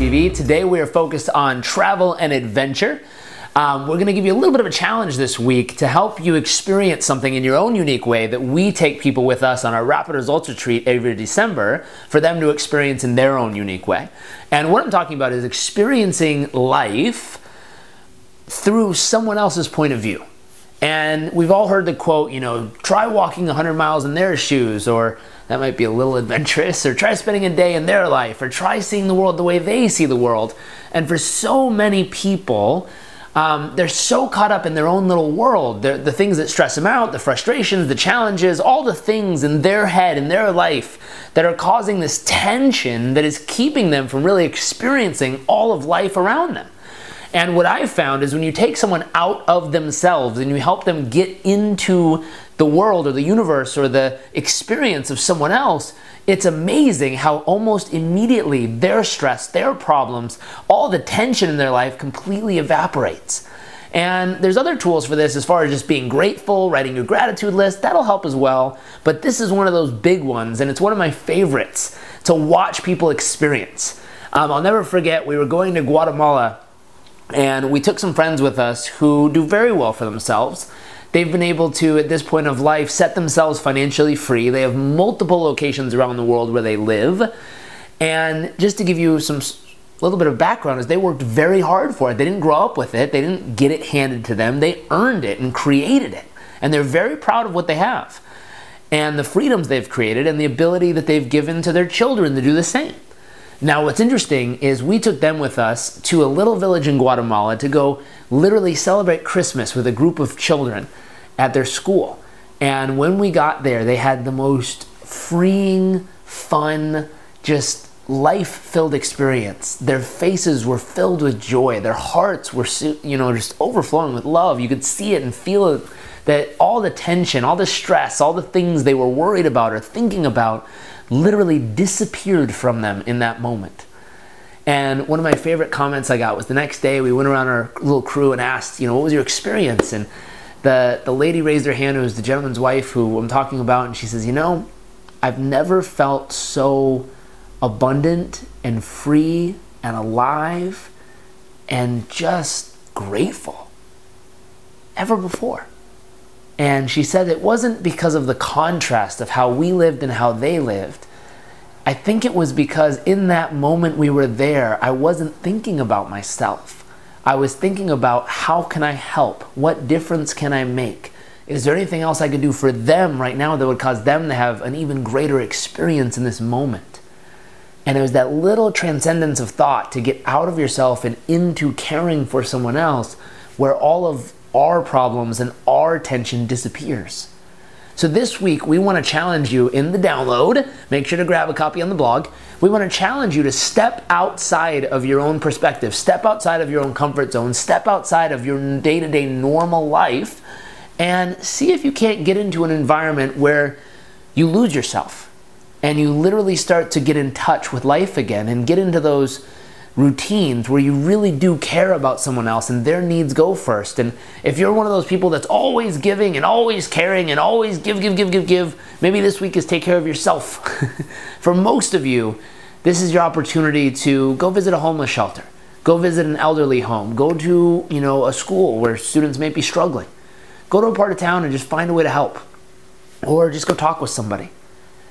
JRCTv. Today we are focused on travel and adventure. We're going to give you a little bit of a challenge this week to help you experience something in your own unique way that we take people with us on our Rapid Results Retreat every December for them to experience in their own unique way. And what I'm talking about is experiencing life through someone else's point of view. And we've all heard the quote, try walking 100 miles in their shoes, or that might be a little adventurous, or try spending a day in their life, or try seeing the world the way they see the world. And for so many people, they're so caught up in their own little world, the things that stress them out, the frustrations, the challenges, all the things in their head, in their life that are causing this tension that is keeping them from really experiencing all of life around them. And what I've found is when you take someone out of themselves and you help them get into the world or the universe or the experience of someone else, it's amazing how almost immediately their stress, their problems, all the tension in their life completely evaporates. And there's other tools for this as far as just being grateful, writing your gratitude list, that'll help as well. But this is one of those big ones, and it's one of my favorites to watch people experience. I'll never forget, we were going to Guatemala, and we took some friends with us who do very well for themselves. They've been able to, at this point of life, set themselves financially free. They have multiple locations around the world where they live. And just to give you some little bit of background, is they worked very hard for it. They didn't grow up with it. They didn't get it handed to them. They earned it and created it. And they're very proud of what they have and the freedoms they've created and the ability that they've given to their children to do the same. Now, what's interesting is we took them with us to a little village in Guatemala to go literally celebrate Christmas with a group of children at their school. And when we got there, they had the most freeing, fun, just life-filled experience. Their faces were filled with joy. Their hearts were, just overflowing with love. You could see it and feel it, that all the tension, all the stress, all the things they were worried about or thinking about literally disappeared from them in that moment. And one of my favorite comments I got was the next day we went around our little crew and asked, what was your experience? And the lady raised her hand. It was the gentleman's wife who I'm talking about, and she says, I've never felt so abundant and free and alive and just grateful ever before. And she said it wasn't because of the contrast of how we lived and how they lived. I think it was because in that moment we were there, I wasn't thinking about myself. I was thinking about how can I help? What difference can I make? Is there anything else I could do for them right now that would cause them to have an even greater experience in this moment? And it was that little transcendence of thought to get out of yourself and into caring for someone else where all of our problems and our tension disappears. So this week we want to challenge you in the download. Make sure to grab a copy on the blog. We want to challenge you to step outside of your own perspective, step outside of your own comfort zone, step outside of your day-to-day normal life, and see if you can't get into an environment where you lose yourself and you literally start to get in touch with life again and get into those routines where you really do care about someone else and their needs go first. And if you're one of those people that's always giving and always caring and always give, maybe this week is take care of yourself. For most of you, this is your opportunity to go visit a homeless shelter, go visit an elderly home, go to a school where students may be struggling, go to a part of town and just find a way to help, or just go talk with somebody.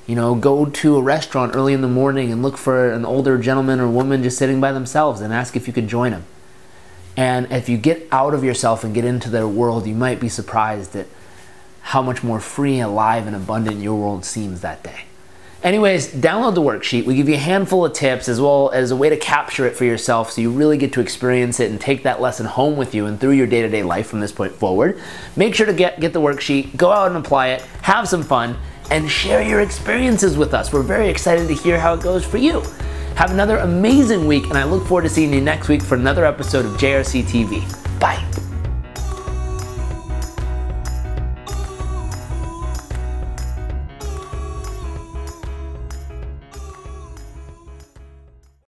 Go to a restaurant early in the morning and look for an older gentleman or woman just sitting by themselves and ask if you could join them. And if you get out of yourself and get into their world, you might be surprised at how much more free, alive, and abundant your world seems that day. Anyways, download the worksheet. We give you a handful of tips as well as a way to capture it for yourself so you really get to experience it and take that lesson home with you and through your day-to-day life from this point forward. Make sure to get the worksheet, go out and apply it, have some fun, and share your experiences with us. We're very excited to hear how it goes for you. Have another amazing week, and I look forward to seeing you next week for another episode of JRCTv. Bye.